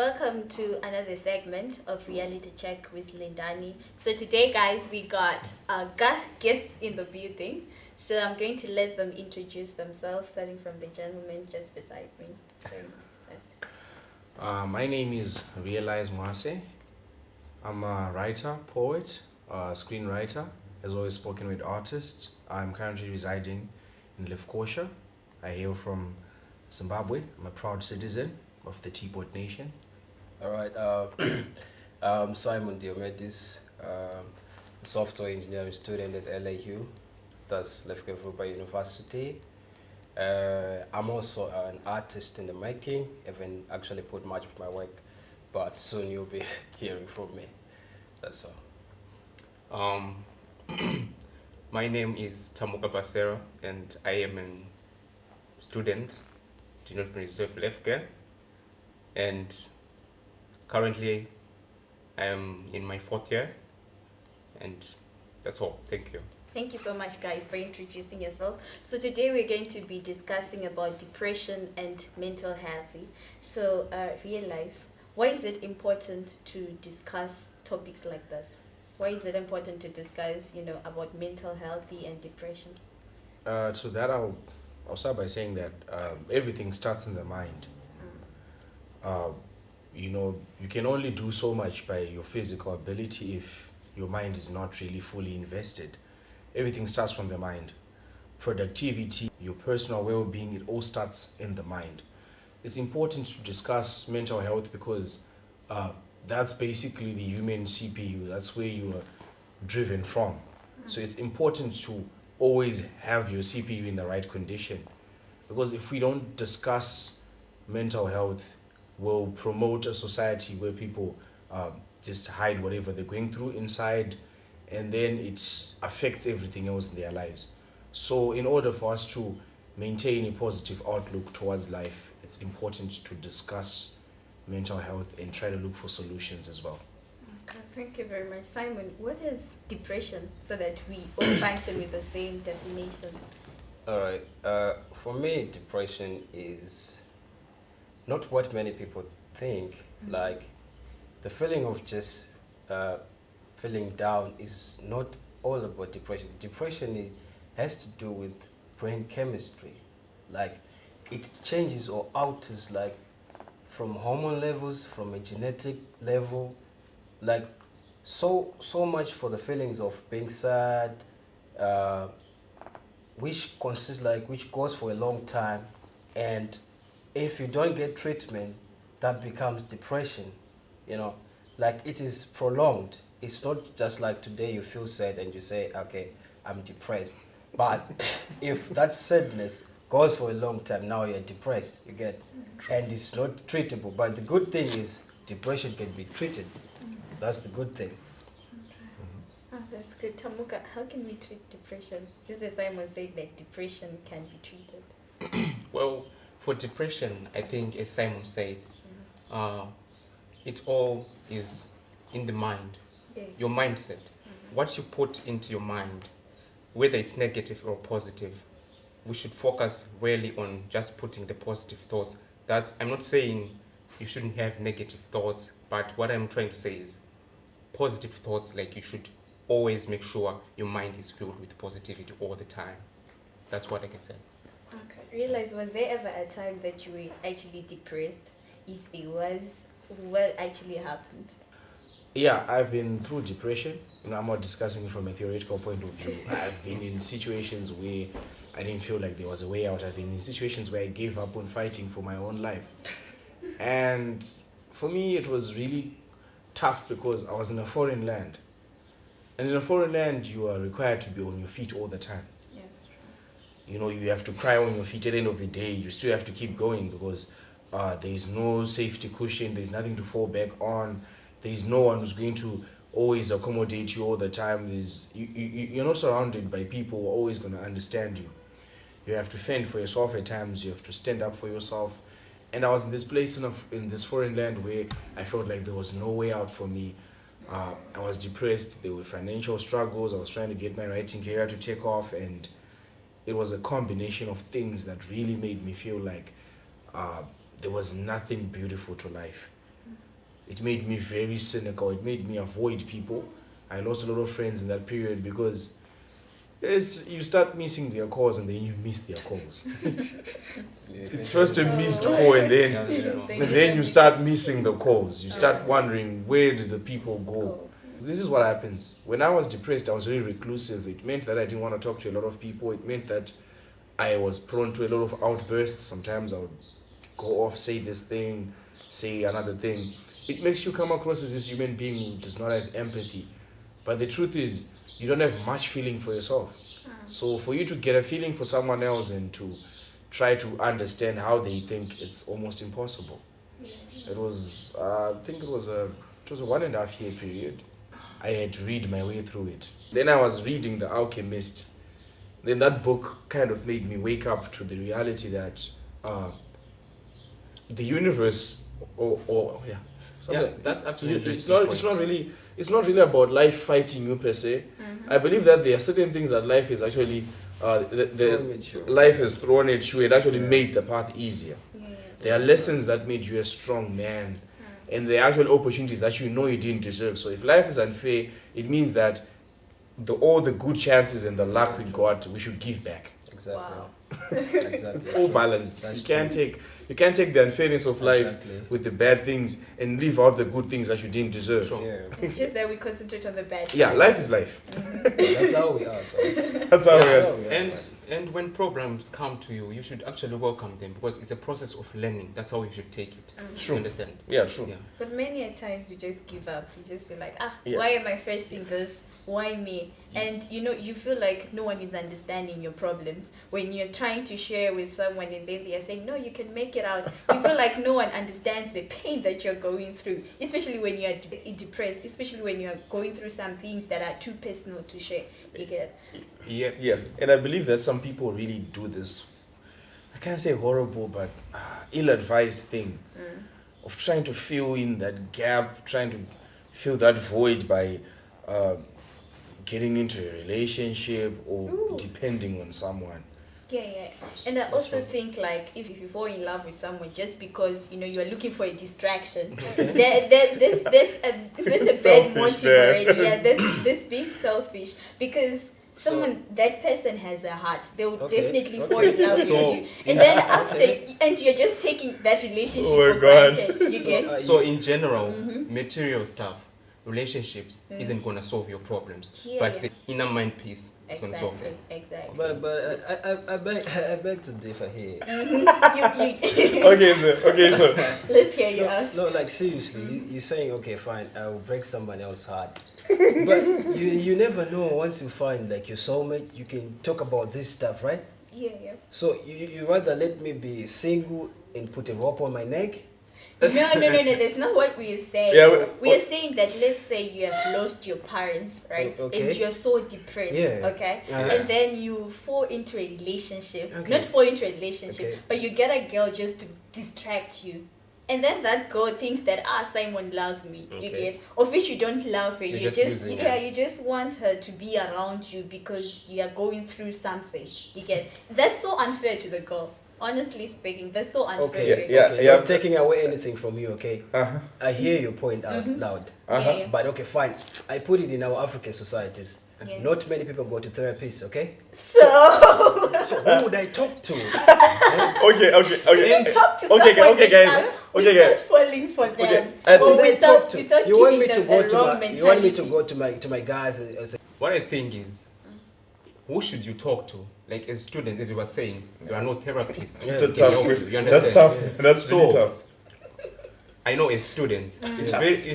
Welcome to another segment of Reality Check with Lindani. So today, guys, we got guests in the building. So I'm going to let them introduce themselves, starting from the gentleman just beside me. My name is Realize Mwase. I'm a writer, poet, screenwriter, as well as spoken word artist. I'm currently residing in Lefkosha. I hail from Zimbabwe. I'm a proud citizen of the Teapot Nation. All right. I'm Simon Diomedes, software engineering student at LAU, that's Lefkosha University. I'm also an artist in the making. Haven't actually put much of my work, but soon you'll be hearing from me. That's all. My name is Tamuka Basero, and I am a student at University of Lefke, and currently I am in my 4th year, and that's all. Thank you. Thank you so much, guys, for introducing yourself. So today we're going to be discussing about depression and mental health. So Realize, why is it important to discuss topics like this? Why is it important to discuss, about mental health and depression? To that, I'll start by saying that everything starts in the mind. You can only do so much by your physical ability if your mind is not really fully invested. Everything starts from the mind. Productivity, your personal well-being, it all starts in the mind. It's important to discuss mental health because that's basically the human CPU. That's where you are driven from. So it's important to always have your CPU in the right condition. Because if we don't discuss mental health, we'll promote a society where people just hide whatever they're going through inside, and then it affects everything else in their lives. So in order for us to maintain a positive outlook towards life, it's important to discuss mental health and try to look for solutions as well. Okay, thank you very much. Simon, what is depression so that we all function with the same definition? All right. For me, depression is not what many people think. Like the feeling of just feeling down is not all about depression. Depression has to do with brain chemistry. Like it changes or alters like from hormone levels, from a genetic level, like so much for the feelings of being sad, which goes for a long time, and if you don't get treatment, that becomes depression. Like it is prolonged. It's not just like today you feel sad and you say, okay, I'm depressed. But if that sadness goes for a long time, now you're depressed, you get, and it's not treatable. But the good thing is depression can be treated. That's the good thing. Oh, that's good. Tamuka, how can we treat depression? Just as Simon said, that depression can be treated. Well, for depression, I think, as Simon said, it all is in the mind, your mindset. What you put into your mind, whether it's negative or positive, we should focus really on just putting the positive thoughts. I'm not saying you shouldn't have negative thoughts, but what I'm trying to say is positive thoughts, like you should always make sure your mind is filled with positivity all the time. That's what I can say. Okay. Realize, was there ever a time that you were actually depressed? If it was, what actually happened? Yeah, I've been through depression. I'm not discussing it from a theoretical point of view. I've been in situations where I didn't feel like there was a way out. I've been in situations where I gave up on fighting for my own life. And for me, it was really tough because I was in a foreign land. And in a foreign land, you are required to be on your feet all the time. Yes, true. You have to cry on your feet at the end of the day. You still have to keep going because there's no safety cushion. There's nothing to fall back on. There's no one who's going to always accommodate you all the time. You're not surrounded by people who are always going to understand you. You have to fend for yourself at times. You have to stand up for yourself. And I was in this place in this foreign land where I felt like there was no way out for me. I was depressed. There were financial struggles. I was trying to get my writing career to take off, and it was a combination of things that really made me feel like there was nothing beautiful to life. It made me very cynical. It made me avoid people. I lost a lot of friends in that period because you start missing their calls and then you miss their calls. It's first a missed call and then you start missing the calls. You start wondering, where did the people go? This is what happens. When I was depressed, I was very reclusive. It meant that I didn't want to talk to a lot of people. It meant that I was prone to a lot of outbursts. Sometimes I would go off, say this thing, say another thing. It makes you come across as this human being who does not have empathy. But the truth is, you don't have much feeling for yourself. So for you to get a feeling for someone else and to try to understand how they think, it's almost impossible. It was, I think it was a 1.5 year period. I had to read my way through it. Then I was reading The Alchemist. Then that book kind of made me wake up to the reality that the universe, that's actually it's not really about life fighting you per se. I believe that there are certain things that life is actually life has thrown at you and actually made the path easier. There are lessons that made you a strong man, and there are actual opportunities that you know you didn't deserve. So if life is unfair, it means that all the good chances and the luck we got, we should give back. Exactly. Wow. Exactly. It's all balanced. You can't take the unfairness of life with the bad things and leave out the good things that you didn't deserve. Sure. Yeah. It's just that we concentrate on the bad. Yeah, life is life. That's how we are. Though. That's how That's we how are. we are. And when programs come to you, you should actually welcome them because it's a process of learning. That's how you should take it. True. You understand? Yeah, true. Yeah. But many a times you just give up. You just feel like, Yeah. why am I facing this? Why me? And you feel like no one is understanding your problems when you're trying to share with someone and then they are saying, no, you can make it out. You feel like no one understands the pain that you're going through, especially when you're depressed, especially when you're going through some things that are too personal to share. You get? Yeah. Yeah, and I believe that some people really do this, I can't say horrible, but ill-advised thing of trying to fill in that gap, trying to fill that void by getting into a relationship or depending on someone. Yeah. And I also think like if you fall in love with someone just because you are looking for a distraction, that's a bad Selfish, motive man. already. Yeah, that's being selfish because that person has a heart. They will definitely fall in love with you. And then and you're just taking that relationship Oh my for God. granted. You get? So in general, material stuff, relationships isn't gonna solve your problems, Yeah, but yeah. the inner mind peace is gonna solve them. Exactly. But I beg to differ here. Okay, so Let's hear you ask. No, like seriously, you're saying okay, fine, I will break someone else's heart, but you never know. Once you find like your soulmate, you can talk about this stuff, right? Yeah. So you rather let me be single and put a rope on my neck? No, that's not what we are saying. Yeah, we are saying that let's say you have lost your parents, right? Okay. And you're so depressed, Yeah. okay? Uh-huh. And then you fall into a relationship. Okay. Not fall into a relationship, Okay. but you get a girl just to distract you. And then that girl thinks that Simon loves me, you Okay. get, of which you don't love her. You're You just just using yeah, her. you just want her to be around you because you are going through something. You get that's so unfair to the girl. Honestly speaking, that's so unfair Okay, to the girl. Yeah, okay, yeah. not taking away anything from you, okay? uh-huh. I hear your point out loud. Yeah. But okay, fine. I put it in our African societies. Yeah. Not many people go to therapists, okay? So So who would I talk to? Okay. you talk to Okay, someone okay, guys. without, Okay, without guys. falling for them. Okay, Who Or would I without, talk to? without You want me giving to them go a to wrong my, you want me to mentality. go to my guys and say, What I think is, who should you talk to? Like as students, as you were saying, there are no therapists. It's Yeah. a tough You question. understand? That's tough. That's really So- tough. I know as students, it's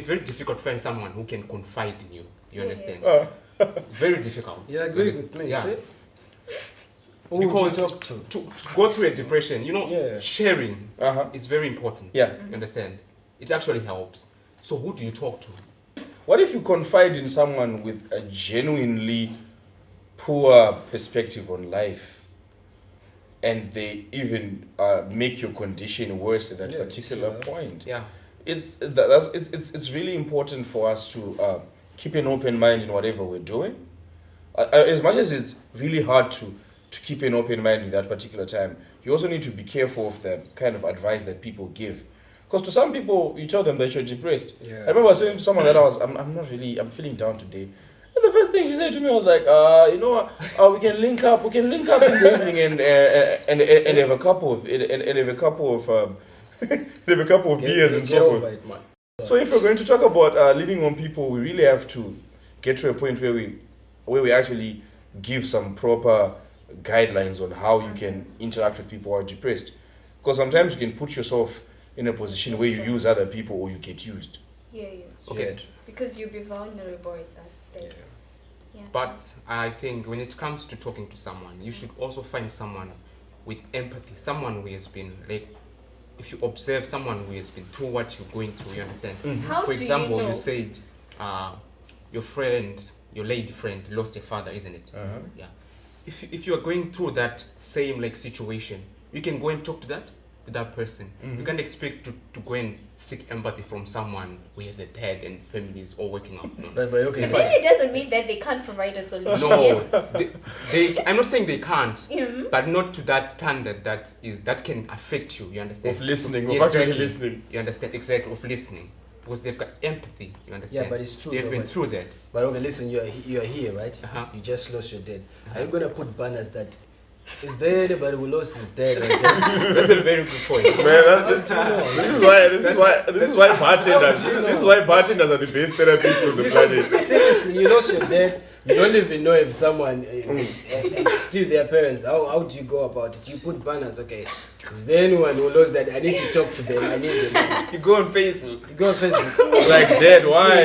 very difficult to find someone who can confide in you. You Yeah, understand? yes. Very difficult. you agree with me? Yeah. See? Who would you Because talk to? to go through a depression, Yeah. sharing Uh-huh. is very important. Yeah. You understand? It actually helps. So who do you talk to? What if you confide in someone with a genuinely poor perspective on life, and they even make your condition worse at that Yeah, particular you see that. point? Yeah. It's really important for us to keep an open mind in whatever we're doing. As much as it's really hard to keep an open mind in that particular time, you also need to be careful of the kind of advice that people give. Because to some people, you tell them that you're depressed. Yeah. I remember saying to someone that I'm feeling down today. And the first thing she said to me was like, you know what, we can link up in the evening and have a couple of have a couple of beers and so forth. So if we're going to talk about leaning on people, we really have to get to a point where we actually give some proper guidelines on how you can interact with people who are depressed. Because sometimes you can put yourself in a position where you use other people or you get used. Yeah. Okay. Because you'll be vulnerable at that stage. Yeah. But I think when it comes to talking to someone, you should also find someone with empathy, someone who has been like, if you observe someone who has been through what you're going through, you understand? How For do example, you know? said your lady friend lost a father, isn't it? Uh-huh. Yeah. If you are going through that same like situation, you can go and talk to that person. You can't expect to go and seek empathy from someone who has a dad and family is all working out. No. But okay, But fine. then it doesn't mean that they can't provide a solution. No, Yes. I'm not saying they can't, Mhm. but not to that standard that can affect you. You understand? Of listening, Yeah, of actually exactly. listening. You understand exactly of listening because they've got empathy. You understand? Yeah, but it's true, They've though, been but- through that. But okay, listen, you're here, right? Uh-huh. You just lost your dad. Are you gonna put banners that is there anybody who lost his dad? Or dad? That's a very good point. Man, this is why bartenders are the best therapists on the planet. Seriously, you lost your dad. You don't even know if someone still their parents. How do you go about it? You put banners, okay? Is there anyone who lost that? I need to talk to them. I need them. You go on Facebook. You go on Facebook. Like dead, why? Yeah.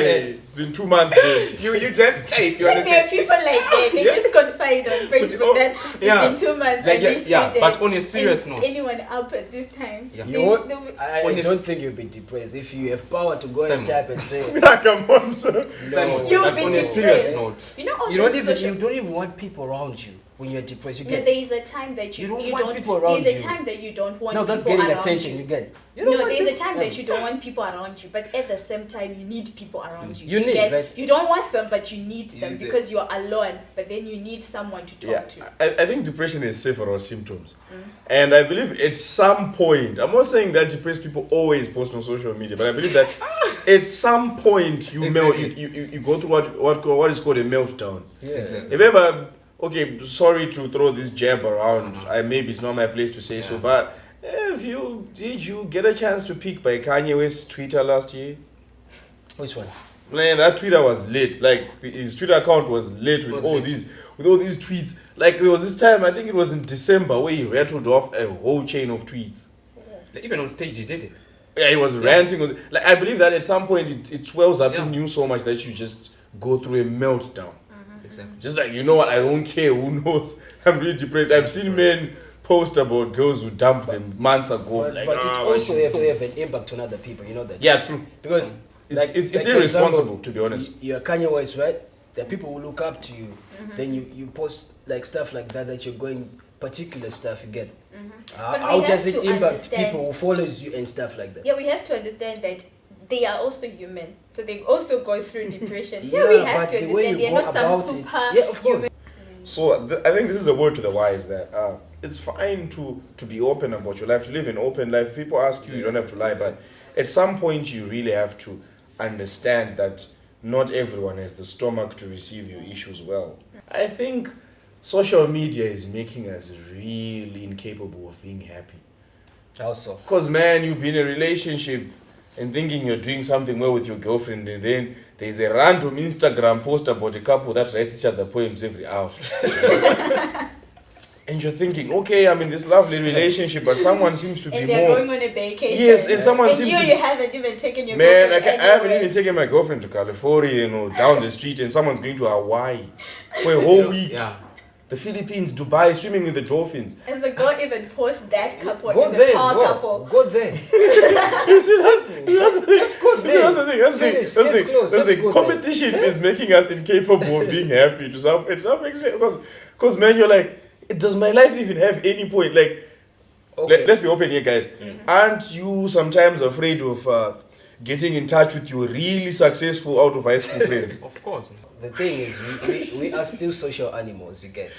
It's been 2 months dead. You just type. You Like there are understand? people like that, they just confide on Facebook that it's Yeah. been 2 months Like, and yeah, this yeah, your but dad. on a serious And note. anyone up at this time. Yeah. You There's won't- no- I Honest- don't think you'll be depressed if you have power to go and Simon. type and say. Come on, sir. Simon, You'll but be on a serious depressed. note, You know all You don't this even social you don't even want people around you when you're depressed. You No, get there is a time that You don't want people around there's a you. time that you don't want no, that's people getting around attention. you. You get. You No, want there's a people- time that you don't want people around you, but at the same time you need people around you. You need, get, right? You don't want them, but you need them You- because you're alone. But then you need someone to talk Yeah, to. I think depression is several symptoms. And I believe at some point, I'm not saying that depressed people always post on social media, but I believe that at some point you Exactly. you go through what is called a meltdown. Yeah. Exactly. If ever, okay, sorry to throw this jab around, maybe it's not my place to say so, Yeah. but did you get a chance to peek by Kanye West's Twitter last year? Which one? Man, that Twitter was lit. Like his Twitter account was lit with Was all lit. these tweets. Like there was this time, I think it was in December, where he rattled off a whole chain of tweets. like, even on stage, he did it. Yeah, he was ranting. Like I believe that at some point it swells up Yeah. in you so much that you just go through a meltdown. Exactly. Just like, you know what, I don't care, who knows? I'm really depressed. I've seen men post about girls who dumped them months ago. But, like, but it "Ah, also why should-" have an impact on other people. You know that. Yeah, true. Because It's for irresponsible, example, to be honest. You're Kanye West, right? There are people who look up to you. Then you post like stuff like that you're going particular stuff you get. But we How have does it to impact understand- people who follows you and stuff like that? Yeah, we have to understand that they are also human, so they also go through depression. Yeah, we have but to the way understand you they're go not some about super. it, yeah, of course. So I think this is a word to the wise that it's fine to be open about your life, to live an open life. If people ask you, you don't have to lie, but at some point you really have to understand that not everyone has the stomach to receive your issues well. I think social media is making us really incapable of being happy. How so? Because, man, you be in a relationship and thinking you're doing something well with your girlfriend, and then there's a random Instagram post about a couple that writes each other poems every hour. And you're thinking, okay, I'm in this lovely relationship, but someone seems to be And they're more. going on a vacation. Yes, and someone and seems you, to you haven't even taken your Man, girlfriend I haven't anywhere. even taken my girlfriend to California, down the street, and someone's going to Hawaii for a whole week. Yeah. The Philippines, Dubai, swimming with the dolphins. And the girl even posts that couple Go as there a as power well. couple. Go there. You see that? That's the thing. Just go there. That's the thing. That's the thing. Finish. That's the Case thing. closed. That's the Just thing. go there. Competition is making us incapable of being happy to some extent. Because man, you're like, does my life even have any point? Like, Okay. let's be open here, guys. Aren't you sometimes afraid of getting in touch with your really successful out of high school friends? Of course. The thing is, we are still social animals, you get.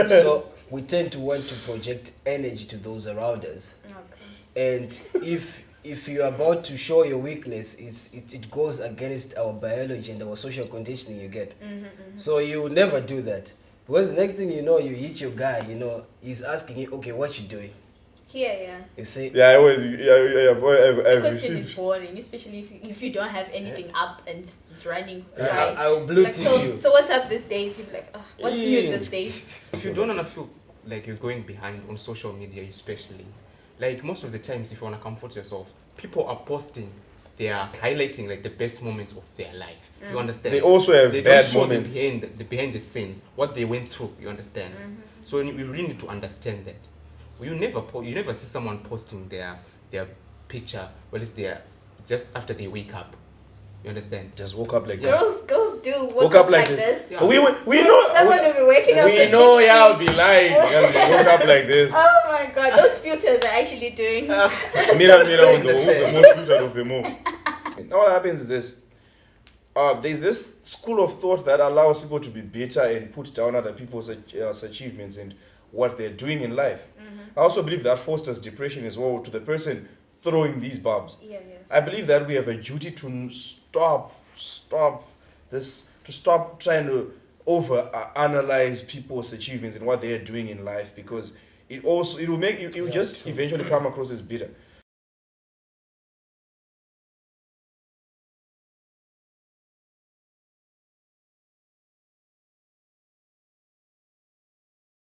So we tend to want to project energy to those around us. Okay. And if if you're about to show your weakness, it goes against our biology and our social conditioning you get. So you will never do that. Because the next thing you know, you hit your guy, you know, he's asking you, okay, what you doing? Yeah. You see? Yeah, I always, I've The question is received. boring, especially if you don't have anything up and it's running. Yeah, Right? I will blue Like, tick so, you. so what's up these days? You're like, oh, what's new Yeah. these days? If you don't wanna feel like you're going behind on social media, especially, like most of the times, if you wanna comfort yourself, people are posting, they are highlighting like the best moments of their life. You understand? They also have They bad don't show moments. the behind the scenes, what they went through. You understand? So we really need to understand that. You never see someone posting their picture, well, it's their just after they wake up. You understand? Just woke up like this. Girls do Woke woke up up like like this. this. Yeah. We know. Someone will be waking up. We with know lipstick. y'all be lying because we woke up like this. Oh my god, those filters are actually doing. Mira, who's the most filtered of them all. Now what happens is this. There's this school of thought that allows people to be bitter and put down other people's achievements and what they're doing in life. I also believe that fosters depression as well to the person throwing these bombs. Yeah. I believe that we have a duty to stop trying to over analyze people's achievements and what they are doing in life, because it will just eventually come across as bitter.